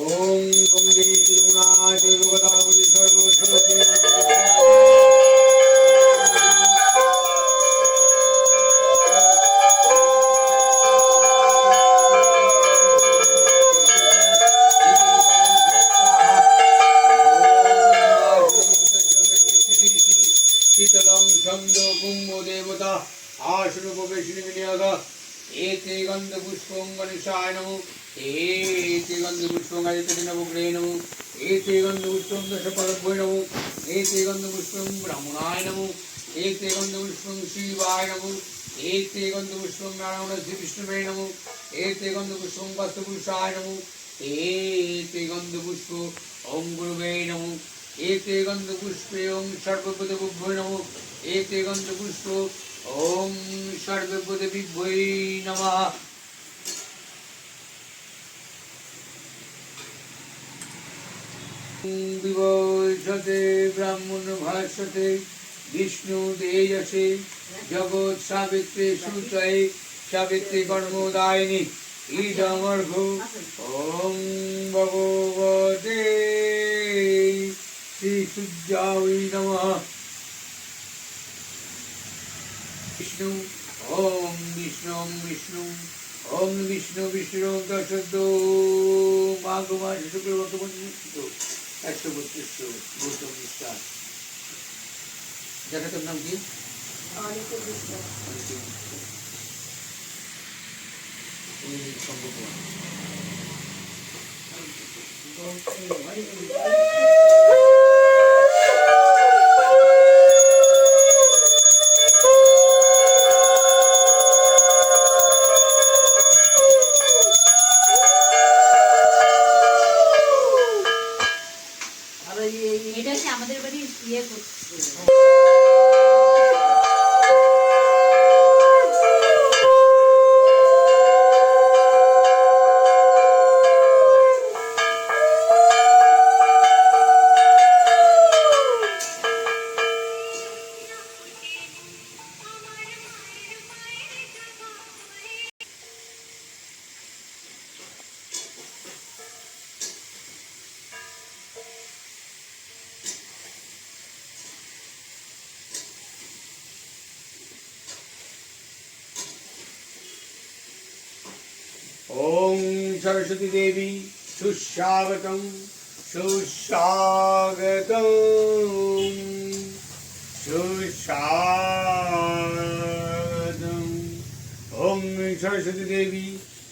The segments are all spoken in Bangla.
ওম গঙ্গে যমুনায় চৈব গোদাবরী সরস্বতী শীতলং ছন্দ কুম্ভ দেবতা আসন প্রবেশিনী বিনিয়োগ एते गन्धपुष्पं गणेशाय नमो एते गन्धपुष्पं गायत्री नवग्रहे नमो एते गन्धपुष्पं दशफलभ्यो नमो एते गन्धपुष्पं ब्रह्मणाय नमो एते गन्धपुष्पं शिवाय नमो एते गन्धपुष्पं नारायणस्य विष्णवे नमो एते गन्धपुष्पं वास्तुपुरुषाय नमो एते गन्धपुष्प ॐ गुरुवे नमो एते गन्धपुष्पे ॐ सर्वपदभ्यो नमो एते गन्धपुष्प ओम सर्वभूतेभ्यो नमः। विभूषते ब्राह्मण भाषते विष्णु तेजसे जगत सावित्रे सुतये सावित्री कर्मोदायिनी ईदमर्घो ओम भगवते श्री सूर्याय नमः। विष्णु ओम विष्णु विष्णु ओम विष्णु विष्णु दशदो माघ मास शुक्रपक्ष पंचमीतो 132 गौतम विस्तार जगत नाम की আমাদের বাড়ি ইয়ে করছে ओम सरस्वती देवी सुस्वागतम सुस्वागतम सुस्वागतम। ओम सरस्वती देवी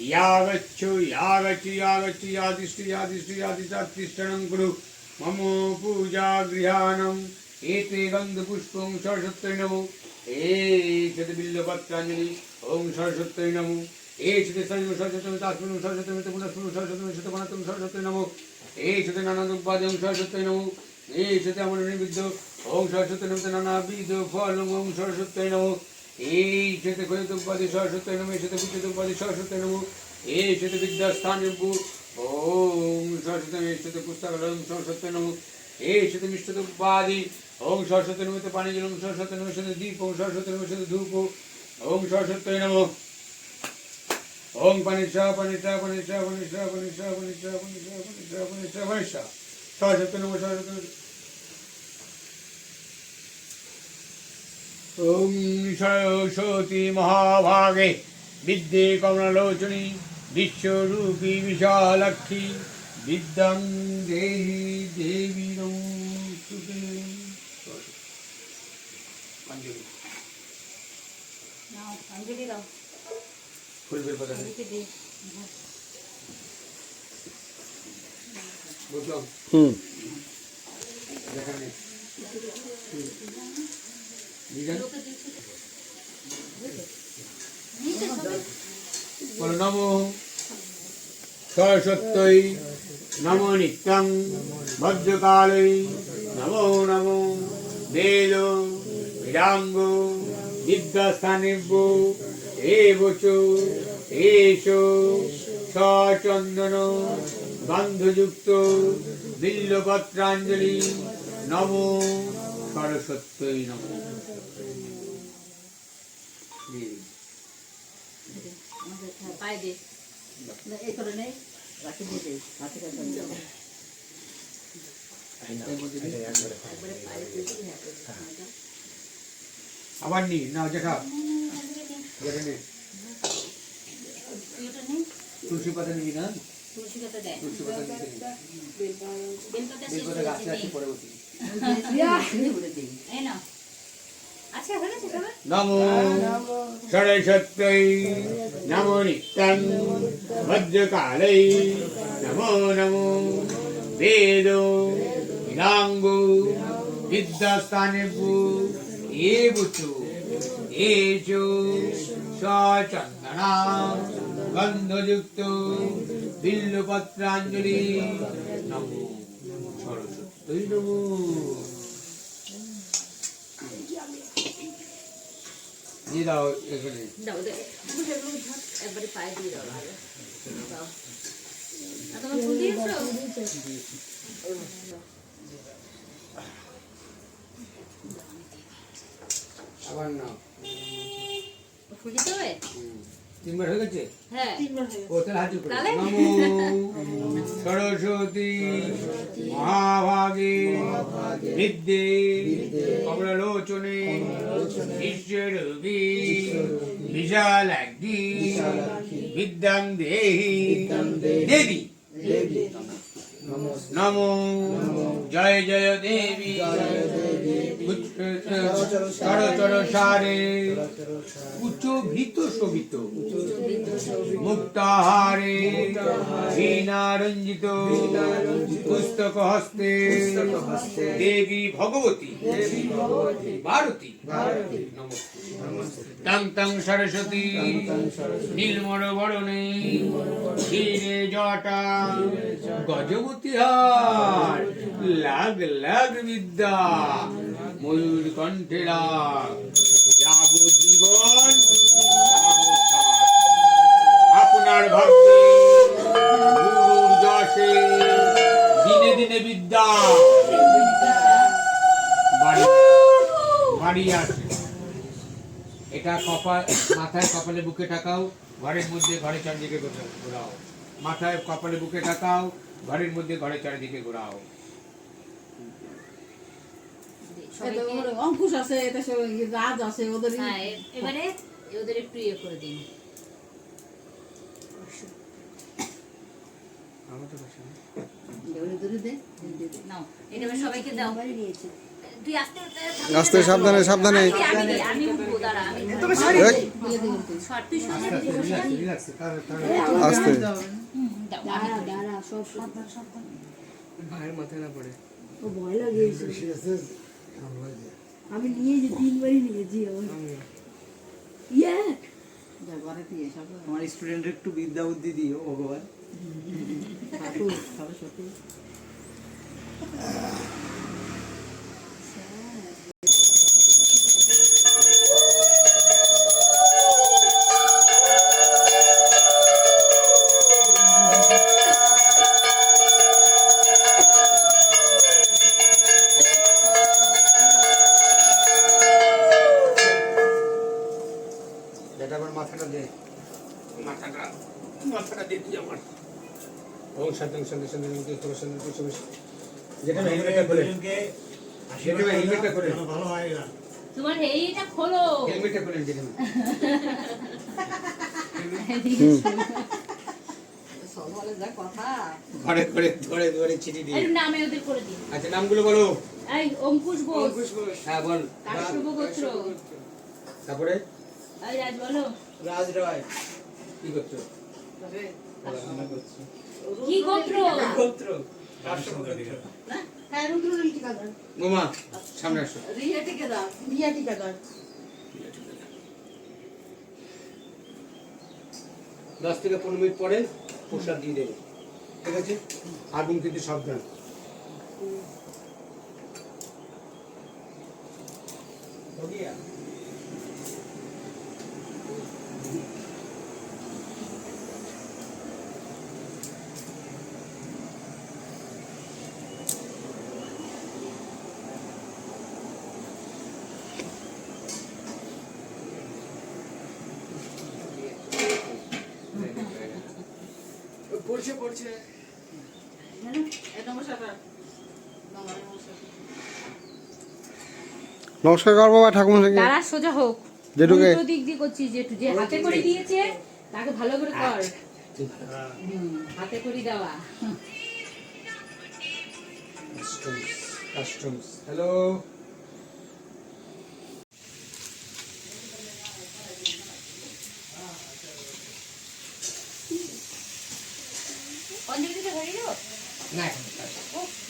यागच्छ यागच्छ यागच्छ यादिष्टि यादिष्टि यादिष्टातिष्ठनं कुरु मम पूजा गृहाणम् एते गन्धपुष्पं सरस्वत्यै नमो एतद् बिल्वपत्राञ्जलि ओम सरस्वत्यै नमो एषते सर्वं सरस्वतीं तास्मिन् सरस्वतीं पुनस्मिन् सरस्वतीं शतमानं सरस्वती नमो एषते नानादुपाद्यं सरस्वती नमो एषते अमरनिविद्ध ओम सरस्वती नमो नानाविध फलं ओम सरस्वती नमो एषते खयतुपादि सरस्वती नमो एषते विद्युतुपादि सरस्वती नमो एषते विद्यास्थानभू ओम सरस्वती एषते पुस्तकालयं सरस्वती नमो एषते मिष्टतुपादि ओम सरस्वती नमो पाणिजलं सरस्वती नमो एषते दीपं सरस्वती नमो एषते धूपो ओम सरस्वती नमो ओम पनिषा पनिषा पनिषा पनिषा पनिषा पनिषा पनिषा पनिषा पनिषा पनिषा सरस्वती नमो सरस्वती ओम सरस्वती महाभागे विद्ये कमललोचनी विश्वरूपी विशालक्षी विद्यां देहि देवी नमोस्तुते। अंजलि दाओ फूल बेल पता है बुझलो देखा नहीं बोलो नमो सरस्वत्यै नमो नित्यं भद्रकाले नमो नमो वेद वेदांग विद्यास्थानेभ्यो एवचो एषो सचंदन गंधयुक्त बिल्वपत्रांजलि नमो सरस्वत्यै नमो। पाए दे एक करे नहीं রাখি দিয়ে দে, হাতে কাছে নিয়ে যাবো। একবারে পায়ে দিয়ে দিবি, হ্যাঁ। আবার নি নাও দেখা যেটা নে এটা নেই তুলসী পাতা নিবি না তুলসী পাতা দেয় তুলসী পাতা নিতে নেই বেলপাতা শেষ বেলপাতা হয়ে গাছে গেছে আছে পরবর্তী এই না আচ্ছা হয়ে গেছে সবার নমো সরস্বত্যৈ নমো নিত্যং ভদ্রকালৈ নমো নমো বেদ বিদাঙ্গ বিদ্যাস্থানেভ্যো এবুচু এচু সচন্দনা গন্ধযুক্ত বিল্বপত্রাঞ্জলি নমো সরস্বত্যৈ নমো দিয়ে দাও এখানে দাও দে একবারে পায়ে দিয়ে দাও ভালো দাও আর তোমার ফুল দিয়েছো আবার না ফুল দিতে হবে তিনবার হয়ে গেছে হ্যাঁ ও তাহলে হাজির করে তাহলে? নমো সরস্বতী মহাভাগে বিদ্যে কমলালোচনে ঈশ্বরূপী বিশালাক্ষী বিদ্যাং দেহি দেবী নমো জয় জয় দেবী চর সারে উচ্চ ভীত শোভিত মুক্তাহারে বীণারঞ্জিত পুস্তক হস্তে দেবী ভগবতী ভারতী নমস্তে তং তং সরস্বতী নীলমর বরণে ক্ষীরে জটা গজবতী হার লাগ লাগ বিদ্যা ময়ূর কণ্ঠে রাগ যাবজ্জীবন আপনার ভক্তি গুরুর যশে দিনে দিনে বিদ্যা বাড়ি বাড়ি আসে এটা কপাল মাথায় কপালে বুকে টাকাও ঘরের মধ্যে ঘরে চারদিকে ঘোরাও মাথায় কপালে বুকে টাকাও ঘরের মধ্যে ঘরে চারিদিকে ঘোরাও এতে ওর অঙ্কুশ আছে, এতে সব রাজ আছে, ওদের হ্যাঁ এবারে ওদের একটু ইয়ে করে দিন ধরে দে, নাও এটা এবার সবাইকে দাও তুই আস্তে আস্তে সাবধানে সাবধানে আমি উঠবো দাঁড়া আমি এই, দিয়ে দিবি তুই। শর্ট তুই সরে আস্তে দাও আমি করি। দাঁড়া, সব সাবধান সাবধান। ভাইয়ের মাথায় না পড়ে ও ভয় লাগিয়েছে। আমি নিয়েছি, 3 বারই নিয়েছি আমার। ইয়ে যা ঘরে দিয়ে সাবধান। আমার স্টুডেন্টের একটু বিদ্যা বুদ্ধি দিও ভগবান ঠাকুর সরস্বতী। এটা আমার মাথাটা দে মাথাটা দে তুই আমার ওম শান্তং শান্তং শান্তং মুক্তি তোর শান্তং তোর সব যেটা হেলমেটটা করে যেটা হেলমেটটা করে ভালো হয় না তোমার এইটা খোলো হেলমেটটা করে যেটা সকালে যা কথা। ঘরে করে ধরে ধরে চিঠি দিয়ে এই নামে ওদের করে দিন আচ্ছা নামগুলো বলো এই অঙ্কুশ ঘোষ হ্যাঁ বল কাশ্যপ গোত্র তারপরে এই রাজ বলো রাজ রায় কি করছো কি গোত্র গোত্র হ্যাঁ, রুদ্রনীল টিকাদার। মোমা সামনে আসো রিয়া টিকাদার। রিয়া টিকাদার। 10 থেকে 15 মিনিট পরে প্রসাদ দিয়ে দেবে ঠিক আছে আগুন কিন্তু সাবধান পরিষ্কার এসে পড়ছে। নমস্কার কর বাবা ঠাকুমশাইকে। দাঁড়া সোজা হোক। যেটুকে উল্টো দিক দিয়ে করছিস, যেটু যে হাতে করে দিয়েছে তাকে ভালো করে কর। হাতে করে দেওয়া। Customs hello. অঞ্জলি দিতে ধরে দেবো? না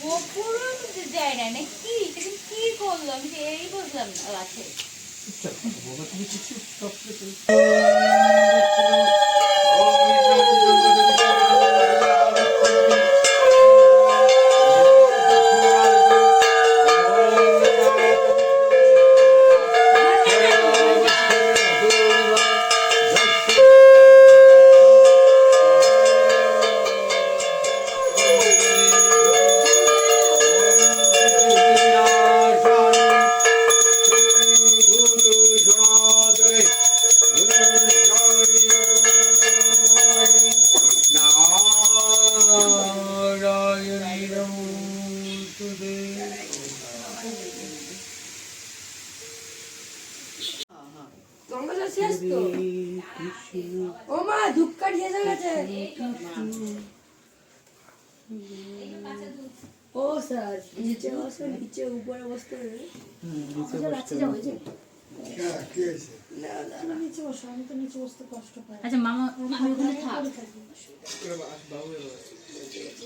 ও পুরো যায় না নাকি? তুমি কি করলো? আমি তো এই বুঝলাম না। আছে গঙ্গা শেষ তো। ও মা ধূপকাঠি এসে গেছে। ও স্যার নিচে বসো, নিচে উপরে বসতে হবে। নিচে বসো, আমি তো নিচে বসতে কষ্ট পাই। আচ্ছা মামা তুমি ওখানে থাক।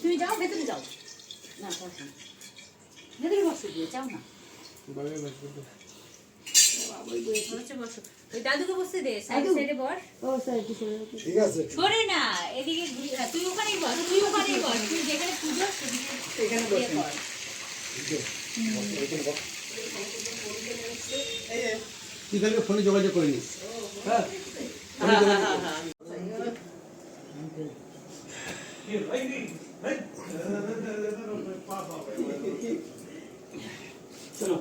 তুমি যাও ভেতরে যাও। না বসো, ভেতরে বসো, দিয়ে যাও না। বসো বসো, ওই দাদুকে বসতে দে। সাইডে বস। ও স্যার কি করে? ঠিক আছে। সরে না, এদিকে তুই ওখানেই বস, তুই ওখানেই বস, তুই যেখানে পুজো সেখানে বস। তুই খালি ফোনে যোগাযোগ করে নিস। হ্যাঁ চলো